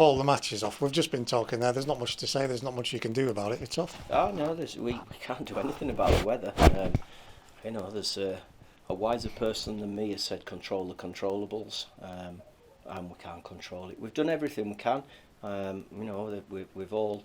Paul, the match is off. We've just been talking there. There's not much to say. There's not much you can do about it. It's off. Oh no, we can't do anything about the weather. There's a wiser person than me has said control the controllables, and we can't control it. We've done everything we can. We've all.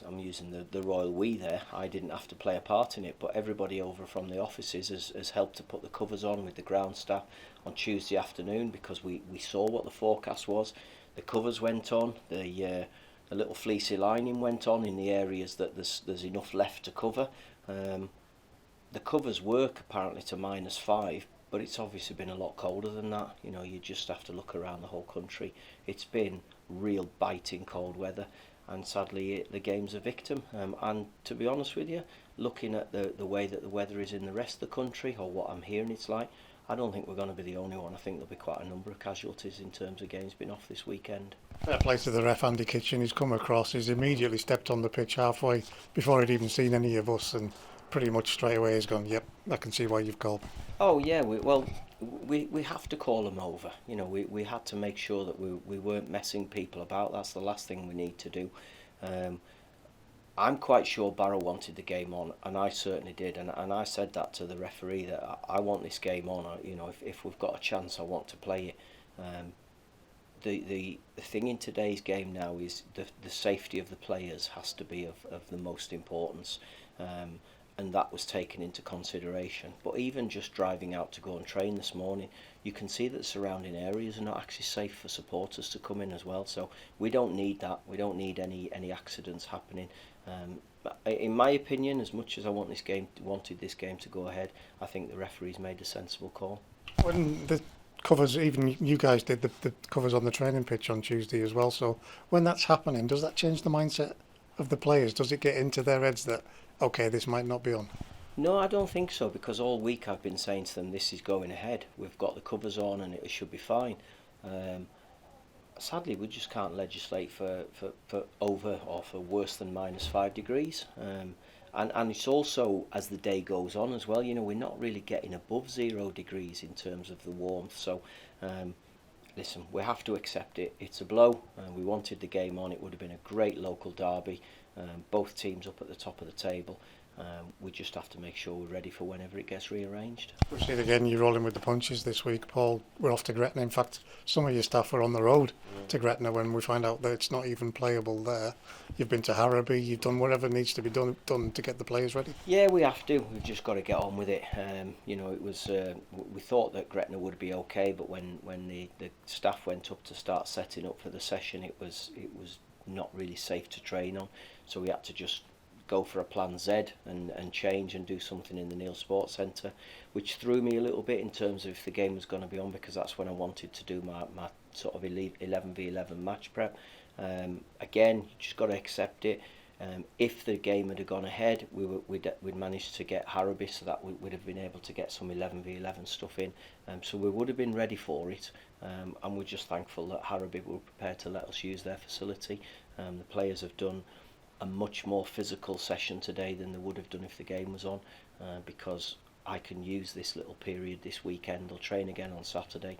I'm using the royal we there. I didn't have to play a part in it, but everybody over from the offices has helped to put the covers on with the ground staff on Tuesday afternoon because we saw what the forecast was. The covers went on, the little fleecy lining went on in the areas that there's enough left to cover. The covers work apparently to -5, but it's obviously been a lot colder than that. You just have to look around the whole country. It's been real biting cold weather, and sadly the game's a victim. And to be honest with you, looking at the way that the weather is in the rest of the country, or what I'm hearing it's like, I don't think we're going to be the only one. I think there'll be quite a number of casualties in terms of games being off this weekend. Fair play to the ref, Andy Kitchen. He's come across. He's immediately stepped on the pitch halfway before he'd even seen any of us, and pretty much straight away he's gone, yep, I can see why you've called. Oh yeah, we have to call them over. We had to make sure that we weren't messing people about. That's the last thing we need to do. I'm quite sure Barrow wanted the game on, and I certainly did, and I said that to the referee that I want this game on. If we've got a chance, I want to play it. The thing in today's game now is the safety of the players has to be of the most importance, and that was taken into consideration. But even just driving out to go and train this morning, you can see that the surrounding areas are not actually safe for supporters to come in as well. So we don't need that. We don't need any accidents happening. In my opinion, as much as I wanted this game to go ahead, I think the referees made a sensible call. When the covers, even you guys did the covers on the training pitch on Tuesday as well, so when that's happening, does that change the mindset of the players? Does it get into their heads that, okay, this might not be on? No, I don't think so, because all week I've been saying to them, this is going ahead. We've got the covers on and it should be fine. Sadly, we just can't legislate for over or for worse than -5 degrees. And it's also, as the day goes on as well, we're not really getting above 0 degrees in terms of the warmth. So, listen, we have to accept it. It's a blow. We wanted the game on. It would have been a great local derby. Both teams up at the top of the table. We just have to make sure we're ready for whenever it gets rearranged. We've seen again, you're rolling with the punches this week, Paul. We're off to Gretna. In fact, some of your staff are on the road to Gretna when we find out that it's not even playable there. You've been to Harrowby. You've done whatever needs to be done to get the players ready. Yeah, we have to. We've just got to get on with it. It was. We thought that Gretna would be okay, but when the staff went up to start setting up for the session, it was not really safe to train on. So we had to just go for a plan Z and change and do something in the Neil Sports Centre, which threw me a little bit in terms of if the game was going to be on, because that's when I wanted to do my sort of 11v11 match prep. Again, you just got to accept it. If the game had gone ahead, we'd managed to get Harrowby, so that we would have been able to get some 11v11 stuff in. So we would have been ready for it, and we're just thankful that Harrowby were prepared to let us use their facility. The players have done a much more physical session today than they would have done if the game was on, because I can use this little period this weekend. They'll train again on Saturday,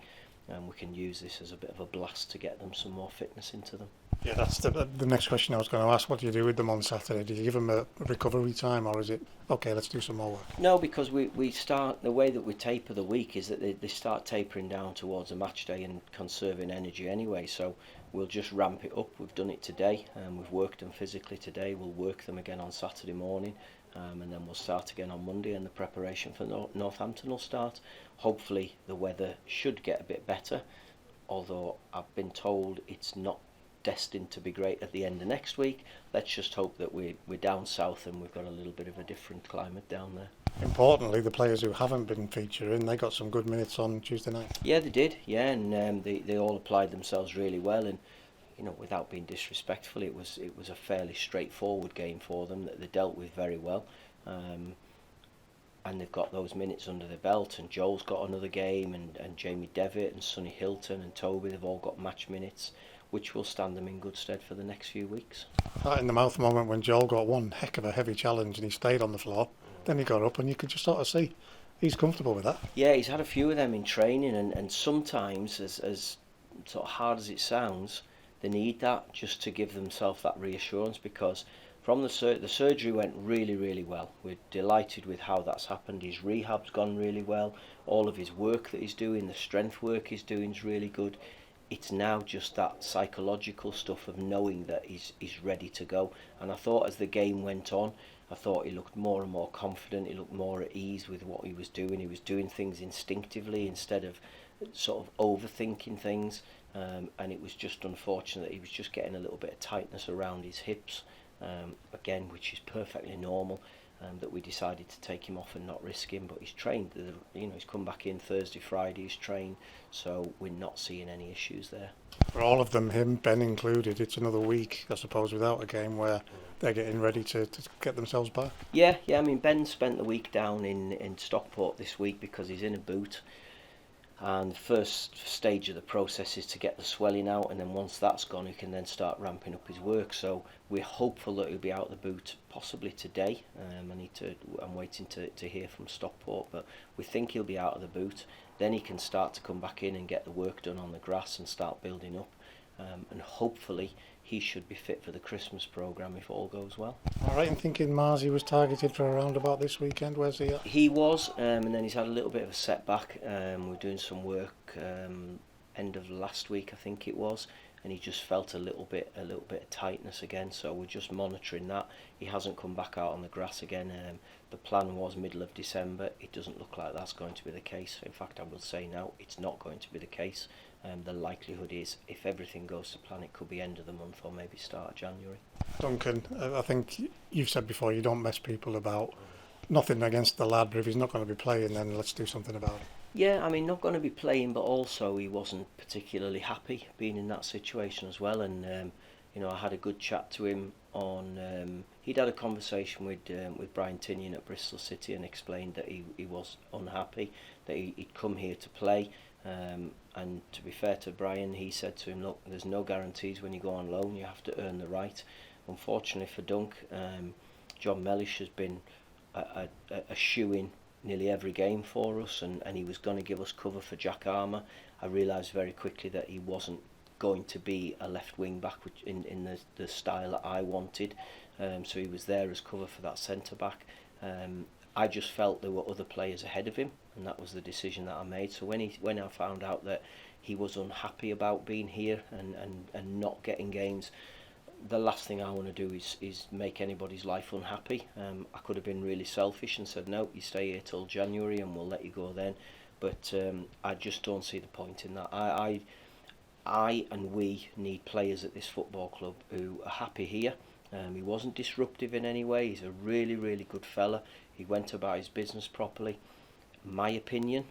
and we can use this as a bit of a blast to get them some more fitness into them. Yeah, that's the next question I was going to ask. What do you do with them on Saturday? Do you give them a recovery time, or is it, okay, let's do some more work? No, because we start, the way that we taper the week is that they start tapering down towards a match day and conserving energy anyway, so we'll just ramp it up. We've done it today, and we've worked them physically today. We'll work them again on Saturday morning, and then we'll start again on Monday, and the preparation for Northampton will start. Hopefully the weather should get a bit better, although I've been told it's not destined to be great at the end of next week. Let's just hope that we're down south and we've got a little bit of a different climate down there. Importantly, the players who haven't been featuring, they got some good minutes on Tuesday night. Yeah, they did. Yeah, and they all applied themselves really well. And without being disrespectful, it was a fairly straightforward game for them that they dealt with very well. And they've got those minutes under their belt. And Joel's got another game, and Jamie Devitt and Sonny Hilton and Toby, they've all got match minutes, which will stand them in good stead for the next few weeks. That in the mouth moment when Joel got one heck of a heavy challenge and he stayed on the floor. Then he got up and you could just sort of see he's comfortable with that. Yeah, he's had a few of them in training, and sometimes, as sort of hard as it sounds, they need that just to give themselves that reassurance, because from the surgery went really, really well. We're delighted with how that's happened. His rehab's gone really well. All of his work that he's doing, the strength work he's doing is really good. It's now just that psychological stuff of knowing that he's ready to go. And I thought as the game went on, I thought he looked more and more confident. He looked more at ease with what he was doing. He was doing things instinctively instead of sort of overthinking things. And it was just unfortunate that he was just getting a little bit of tightness around his hips, again, which is perfectly normal. That we decided to take him off and not risk him, but he's trained. He's come back in Thursday, Friday. He's trained, so we're not seeing any issues there. For all of them, him, Ben included, it's another week, I suppose, without a game where they're getting ready to get themselves back. Yeah. I mean, Ben spent the week down in Stockport this week because he's in a boot. And the first stage of the process is to get the swelling out, and then once that's gone, he can then start ramping up his work. So we're hopeful that he'll be out of the boot possibly today. I'm waiting to hear from Stockport, but we think he'll be out of the boot. Then he can start to come back in and get the work done on the grass and start building up. And hopefully he should be fit for the Christmas programme if all goes well. All right, I'm thinking Marzi was targeted for a roundabout this weekend. Where's he at? He was, and then he's had a little bit of a setback. We're doing some work end of last week, I think it was, and he just felt a little bit of tightness again. So we're just monitoring that. He hasn't come back out on the grass again. The plan was middle of December. It doesn't look like that's going to be the case. In fact, I will say now it's not going to be the case. The likelihood is, if everything goes to plan, it could be end of the month or maybe start of January. Duncan, I think you've said before you don't mess people about. Nothing against the lad, but if he's not going to be playing, then let's do something about it. Yeah, I mean, not going to be playing, but also he wasn't particularly happy being in that situation as well. And I had a good chat to him on. He'd had a conversation with Brian Tinian at Bristol City and explained that he was unhappy, that he'd come here to play. And to be fair to Brian, he said to him, look, there's no guarantees when you go on loan. You have to earn the right. Unfortunately for Dunk, John Mellish has been a shoe-in nearly every game for us, and he was going to give us cover for Jack Armour. I realised very quickly that he wasn't going to be a left wing back in the style that I wanted, so he was there as cover for that centre back. I just felt there were other players ahead of him, and that was the decision that I made. So when I found out that he was unhappy about being here and not getting games, the last thing I want to do is make anybody's life unhappy. I could have been really selfish and said, no, you stay here till January and we'll let you go then. But I just don't see the point in that. I and we need players at this football club who are happy here. He wasn't disruptive in any way. He's a really, really good fella. He went about his business properly. My opinion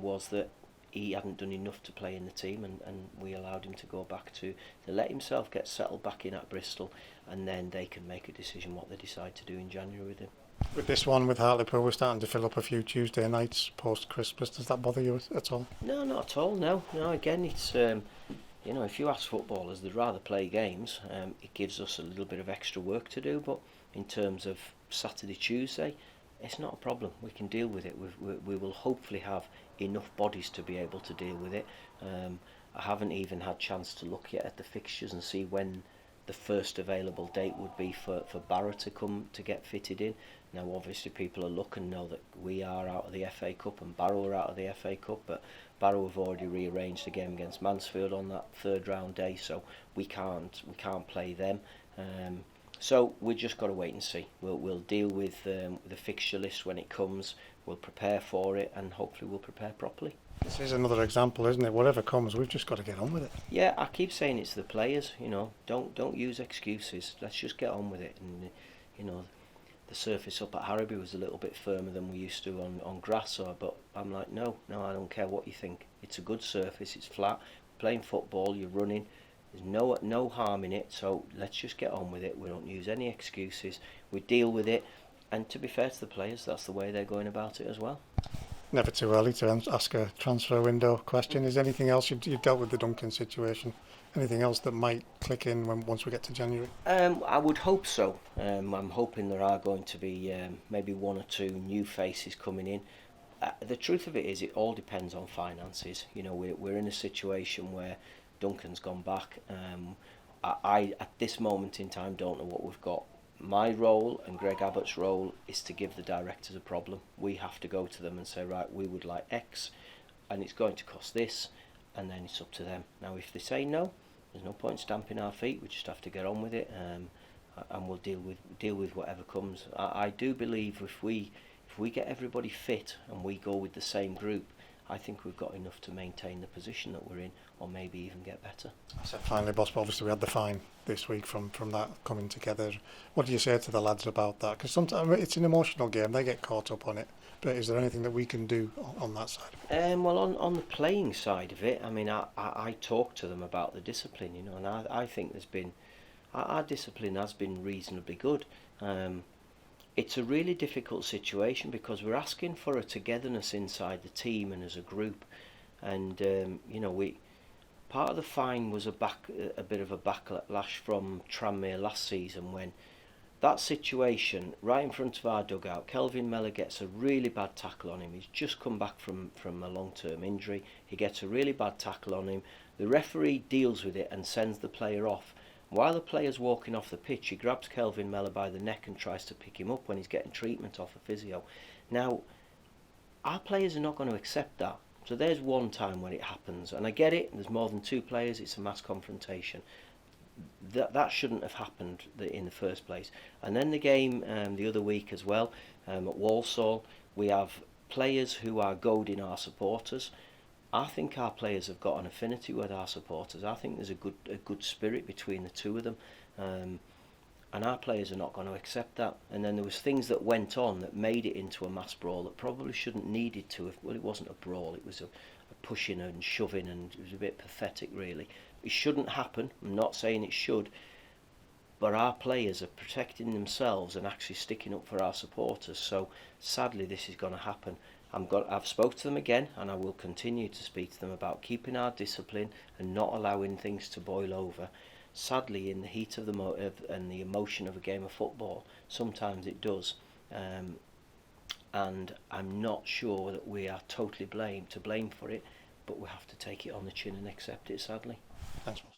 was that he hadn't done enough to play in the team, and we allowed him to go back to let himself get settled back in at Bristol, and then they can make a decision what they decide to do in January with him. With this one with Hartlepool, we're starting to fill up a few Tuesday nights post-Christmas. Does that bother you at all? No, not at all, no. Again, it's, if you ask footballers, they'd rather play games. It gives us a little bit of extra work to do, but in terms of Saturday, Tuesday, it's not a problem. We can deal with it. We will hopefully have enough bodies to be able to deal with it. I haven't even had chance to look yet at the fixtures and see when the first available date would be for Barrow to come to get fitted in. Now obviously people are looking, know that we are out of the FA Cup and Barrow are out of the FA Cup, but Barrow have already rearranged the game against Mansfield on that third round day, so we can't play them. So we've just got to wait and see. We'll deal with the fixture list when it comes. We'll prepare for it, and hopefully we'll prepare properly. This is another example, isn't it? Whatever comes, we've just got to get on with it. Yeah, I keep saying it's the players. Don't use excuses. Let's just get on with it. And the surface up at Harrowby was a little bit firmer than we used to on grass. But I'm like, no, I don't care what you think. It's a good surface. It's flat. Playing football, you're running. There's no harm in it, so let's just get on with it. We don't use any excuses. We deal with it, and to be fair to the players, that's the way they're going about it as well. Never too early to ask a transfer window question. Is anything else you've dealt with the Duncan situation? Anything else that might click in once we get to January? I would hope so. I'm hoping there are going to be maybe one or two new faces coming in. The truth of it is, it all depends on finances. We're in a situation where Duncan's gone back. I at this moment in time don't know what we've got. My role and Greg Abbott's role is to give the directors a problem. We have to go to them and say, right, we would like X, and it's going to cost this, and then it's up to them. Now, if they say no, there's no point stamping our feet. We just have to get on with it, and we'll deal with whatever comes. I do believe if we get everybody fit and we go with the same group, I think we've got enough to maintain the position that we're in, or maybe even get better. So finally, boss, obviously we had the fine this week from that coming together. What do you say to the lads about that? Because sometimes it's an emotional game, they get caught up on it. But is there anything that we can do on that side of it? Well, on the playing side of it, I mean, I talk to them about the discipline, you know, and I think there's been, our discipline has been reasonably good. It's a really difficult situation because we're asking for a togetherness inside the team and as a group, and you know, part of the fine was a bit of a backlash from Tranmere last season, when that situation right in front of our dugout, Kelvin Mellor gets a really bad tackle on him. He's just come back from a long-term injury. He gets a really bad tackle on him. The referee deals with it and sends the player off. While the player's walking off the pitch, he grabs Kelvin Mellor by the neck and tries to pick him up when he's getting treatment off a physio. Now, our players are not going to accept that. So there's one time when it happens, and I get it, there's more than two players, it's a mass confrontation. That shouldn't have happened in the first place. And then the game the other week as well, at Walsall, we have players who are goading our supporters. I think our players have got an affinity with our supporters. I think there's a good spirit between the two of them, and our players are not going to accept that. And then there was things that went on that made it into a mass brawl that probably shouldn't needed to. Well, it wasn't a brawl. It was a pushing and shoving, and it was a bit pathetic, really. It shouldn't happen. I'm not saying it should, but our players are protecting themselves and actually sticking up for our supporters. So sadly, this is going to happen. I've spoke to them again, and I will continue to speak to them about keeping our discipline and not allowing things to boil over. Sadly, in the heat of the motive and the emotion of a game of football, sometimes it does. And I'm not sure that we are totally to blame for it, but we have to take it on the chin and accept it, sadly. Thanks, boss.